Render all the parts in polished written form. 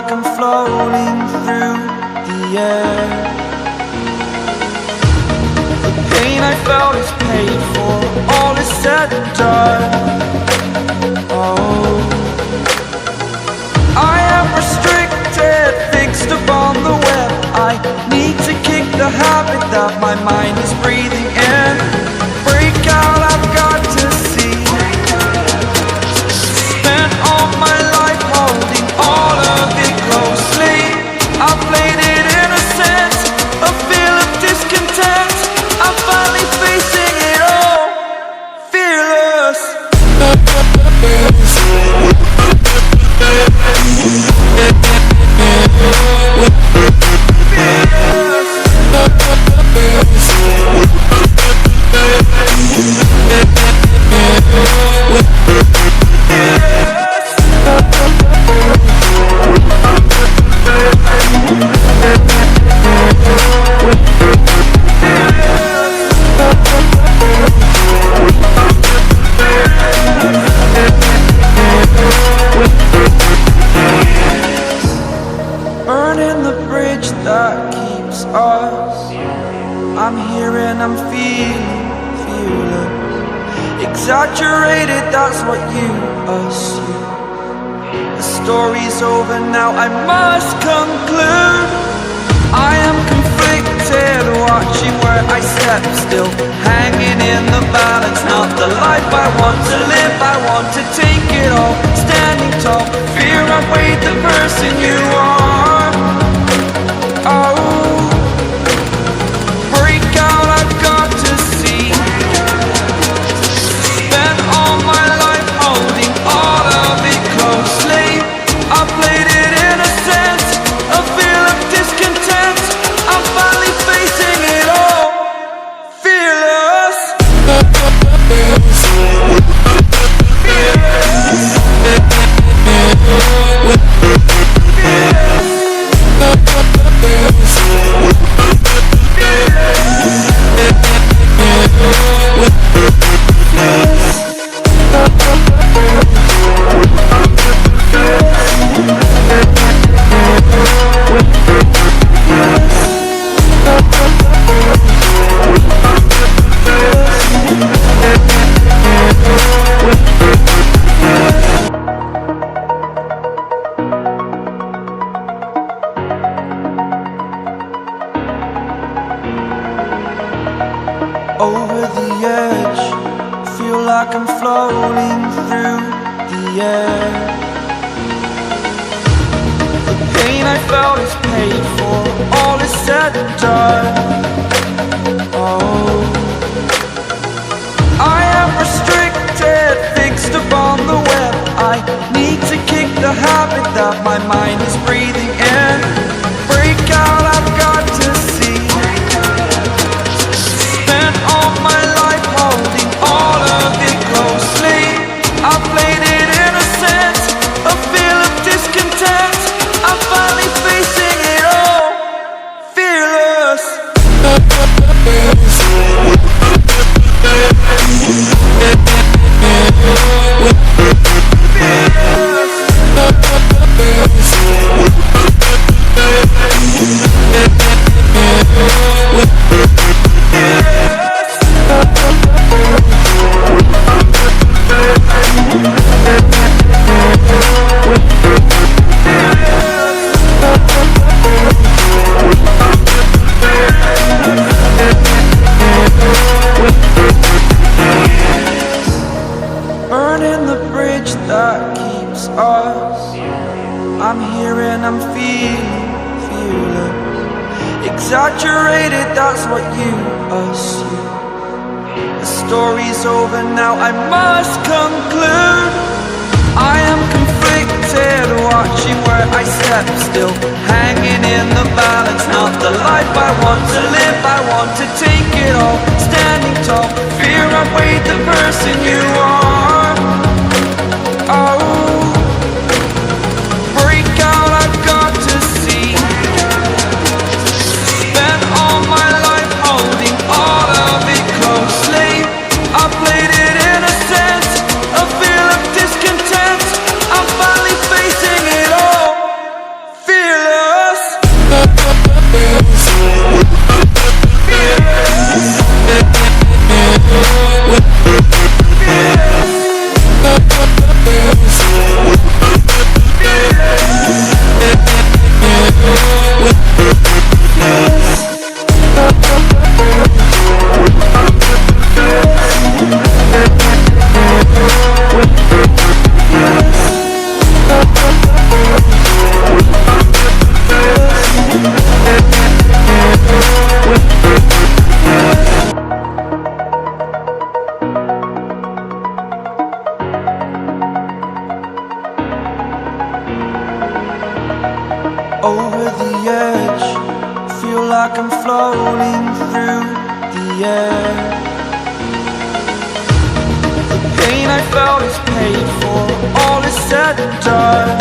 like I'm floating through the air. The pain I felt is paid for, all is said and done. Oh, I am restricted, fixed upon the web. I need to kick the habit that my mind is breathing in. Break out, I've got to see. Spent all my life holding all of it closely. I played it innocent, a feel of discontent. I'm finally facing it all, fearless. Burning the bridge that keeps us. I'm here and I'm feeling fearless. Exaggerated, that's what you assume. The story's over now, I must conclude. I am conflicted, watching where I step still, hanging in the balance. Not the life I want to live, I want to take it all. Standing tall, fear outweighed the person you are. Oh, break out, I've got to see. Spent all my life holding all of it closely. I played it innocent, a feel of discontent. I'm finally facing it all, fearless. Over the edge, feel like I'm floating through the air. The pain I felt is paid for, all is said and done. Oh, I am restricted, fixed upon the web. I need to kick the habit that my mind is breathing in. Break out, I've got to see. Spent all my life holding all of it closely. I played it innocent, a feel of discontent. I'm finally facing it all, fearless. Burning the bridge that keeps us. I'm here and I'm feeling fearless. Exaggerated, that's what you assume. The story's over now, I must conclude. I am conflicted, watching where I step still, hanging in the balance. Not the life I want to live, I want to take it all. Standing tall, fear outweighed the person you are. Oh, break out, I've got to see. Spent all my life holding all of it closely. I played it innocent, a feel of discontent. I'm finally facing it all, feel like I'm floating through the air. The pain I felt is paid for, all is said and done.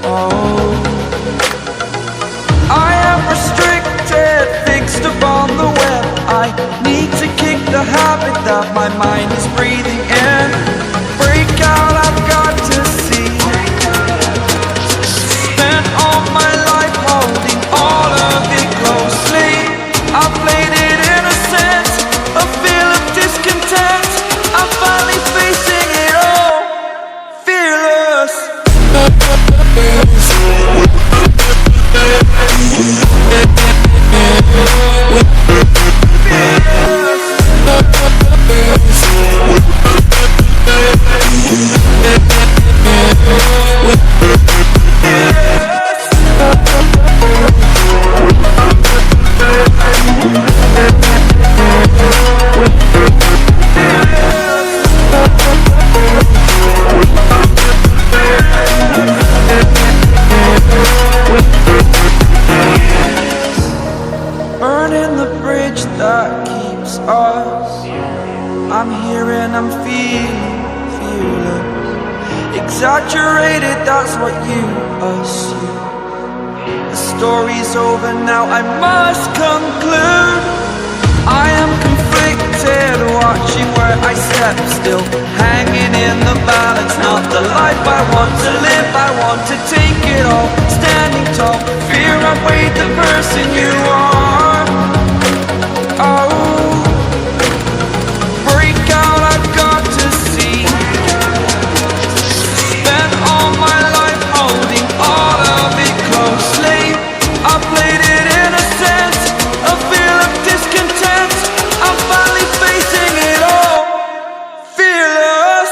Oh, I am restricted, fixed upon the web. I need to kick the habit that my mind is breathing in. Break out, I've got to see. Spent all my life holding all of it closely. I played it innocent, a feel of discontent. I'm finally facing it all, fearless. Burning the bridge that keeps us. I'm here and I'm feeling fearless. Exaggerated, that's what you assume. The story's over now, I must conclude. I am conflicted, watching where I step still, hanging in the balance. Not the life I want to live, I want to take it all. Standing tall, fear outweighed the person you are. Oh, break out, I've got to see. Spent all my life holding all of it closely. I played it innocent, a feel of discontent. I'm finally facing it all, fearless.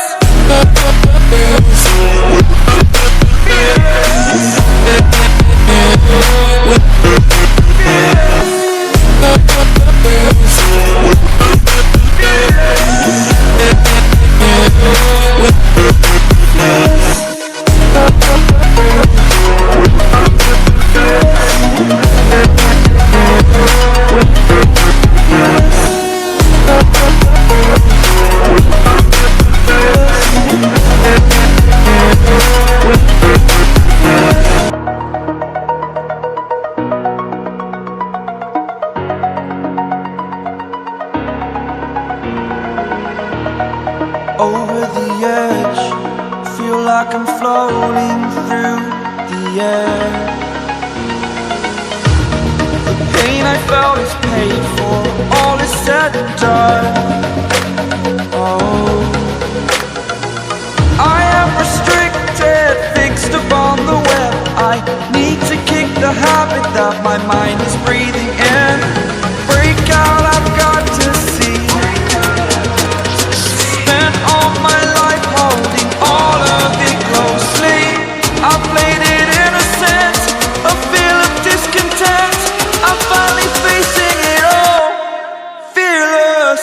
Over the edge, feel like I'm floating through the air. The pain I felt is paid for, all is said and done. Oh, I am restricted, fixed upon the web. I need to kick the habit that my mind is breathing in. Break out, I've got to see. Spent all my life holding all of it closely. I played it innocent, a feel of discontent. I'm finally facing it all, fearless.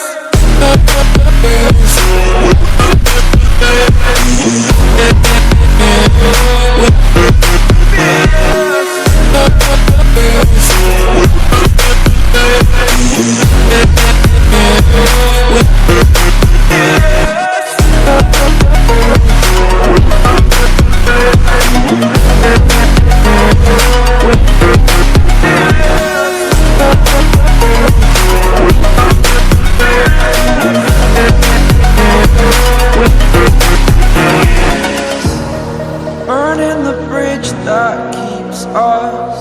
Burning the bridge that keeps us.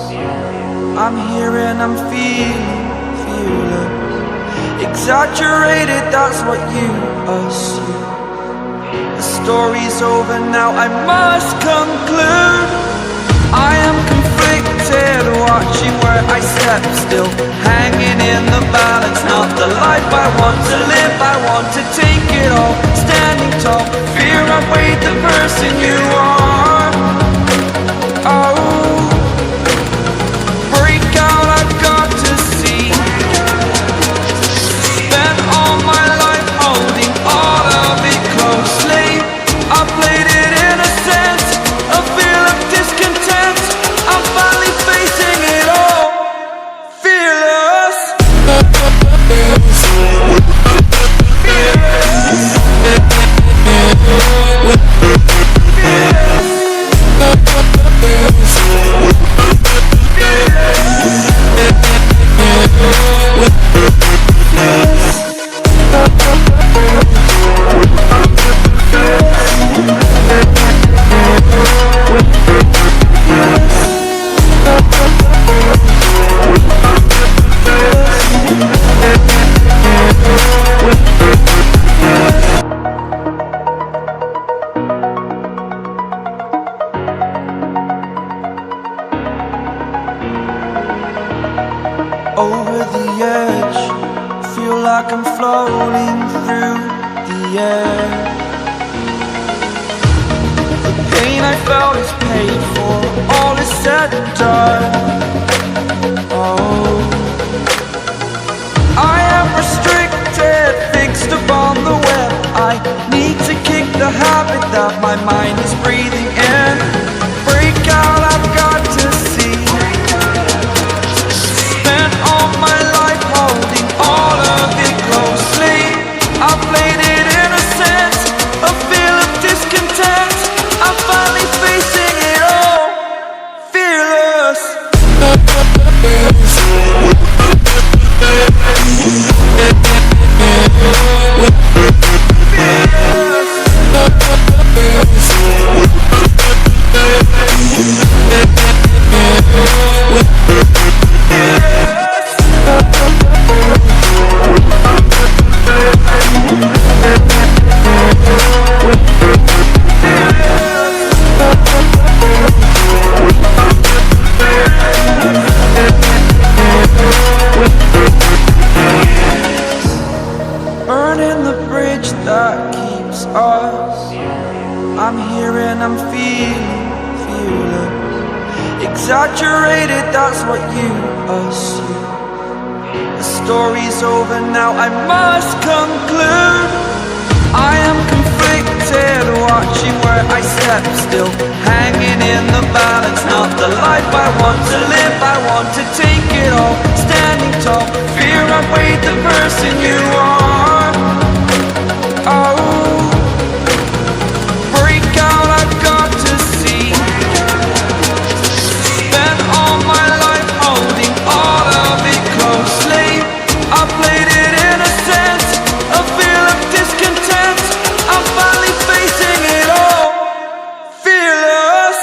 I'm here and I'm feeling fearless. Exaggerated, that's what you assume. The story's over now, I must conclude. I am conflicted, watching where I step still, hanging in the balance. Not the life I want to live, I want to take it all. Standing tall, fear outweighed the person you are. Oh, break out, I've got to see. Spent all my life holding all of it closely. I played it innocent, a feel of discontent. I'm finally facing it all, over the edge. Feel like I'm floating through the air. The pain I felt is paid for, all is said and done. Oh, I am restricted, fixed upon the web. I need to kick the habit that my mind is breathing in. Break out, I've got to see. Spent all my life holding all of it closely. I played it innocent, a feel of discontent. I'm finally facing it all, fearless. Burning the bridge that keeps us. I'm here and I'm feeling fearless. Exaggerated, that's what you assume. The story's over now, I must conclude. I am conflicted, watching where I step still, hanging in the balance. Not the life I want to live, I want to take it all. Standing tall, fear outweighed the person you are. Oh, break out, I've got to see. Spent all my life holding all of it closely. I played it innocent, a feel of discontent. I'm finally facing it all, fearless.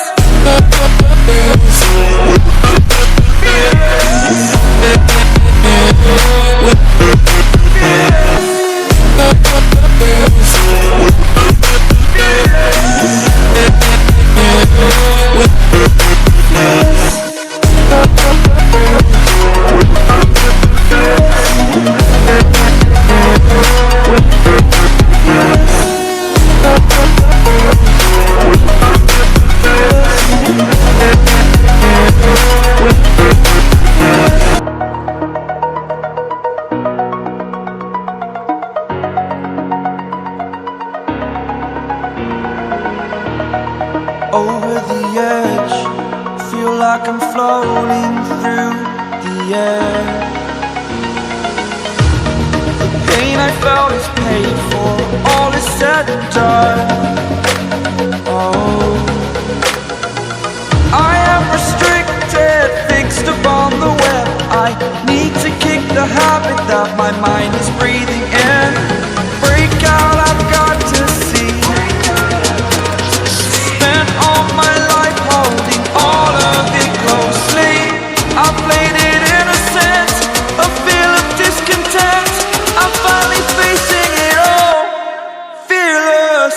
Over the edge, feel like I'm floating through the air. The pain I felt is paid for, all is said and done. Oh, I am restricted, fixed upon the web. I need to kick the habit that my mind is breathing in. Break out, I've got to see. Spent all my life holding all of it closely. I played it innocent, a feel of discontent. I'm finally facing it all, fearless.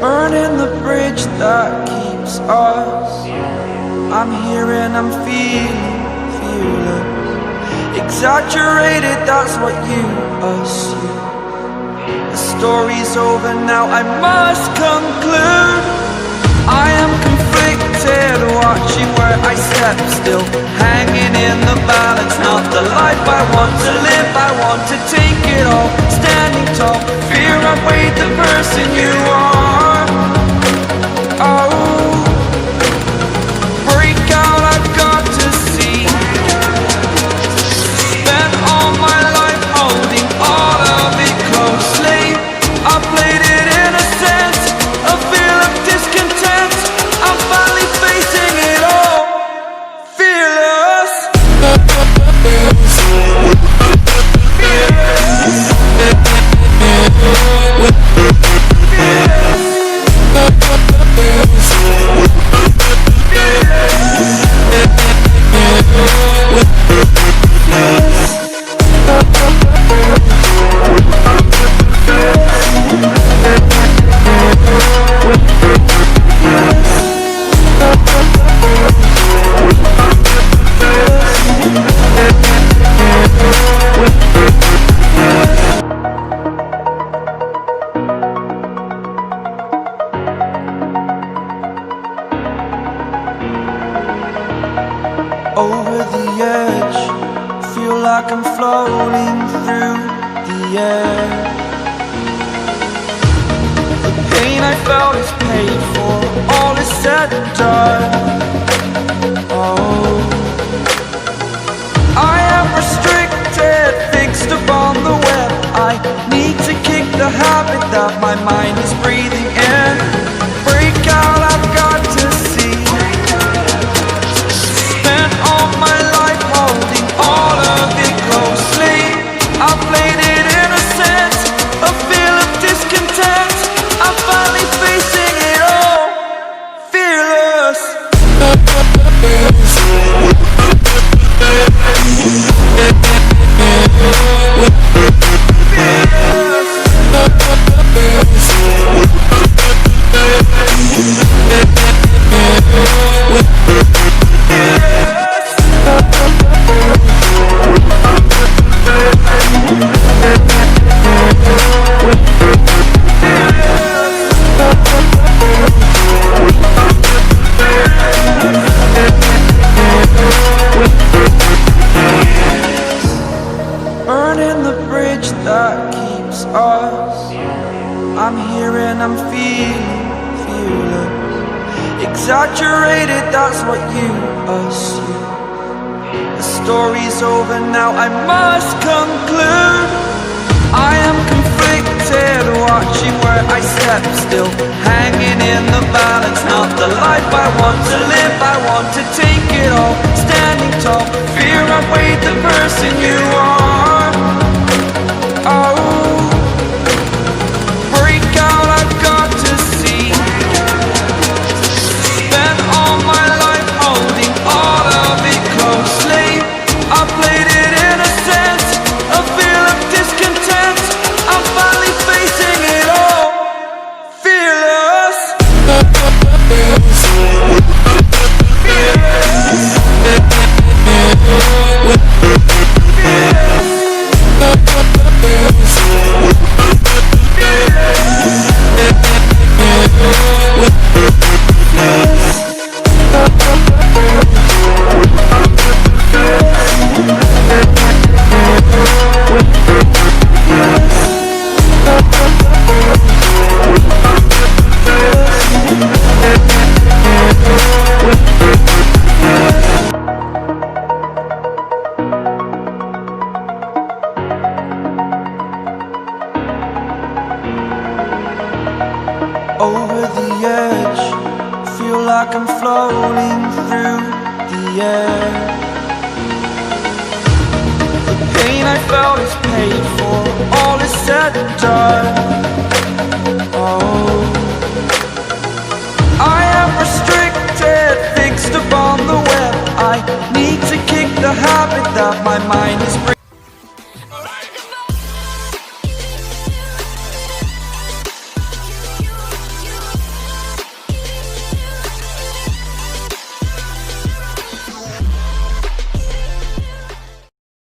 Burning the bridge that keeps us. I'm here and I'm feeling fearless. Exaggerated, that's what you assume. The story's over now, I must conclude. I am conflicted, watching where I step still, hanging in the balance. Not the life I want to live, I want to take it all. Standing tall, fear outweighed the person you are. Oh, break out, I've got to see. Spent all my life holding all of it closely. I played it innocent, a feel of discontent. I'm over the edge. Feel like I'm floating through the air. The pain I felt is paid for, all is said and done. Oh, I am restricted, fixed upon the web. I need to kick the habit that my mind is breathing in. Break out, I've got to see. Spent all my life holding all of it closely. I played it innocent, a feel of discontent. I'm finally facing it all, fearless. Burning the bridge that keeps us. I'm here and I'm feeling fearless. Exaggerated, that's what you assume. The story's over now, I must conclude. I am conflicted, watching where I step still, hanging in the balance. Not the life I want to live, I want to take it all. Standing tall, fear outweighed the person you are. Oh, break out, I've got to see. Spent all my life holding all of it closely. I played it innocent, a feel of discontent. I'm finally facing it all, fearless. Over the edge, feel like I'm floating through the air. The pain I felt is paid for, all is said and done. Oh, I am restricted, fixed upon the web. I need to kick the habit that my mind is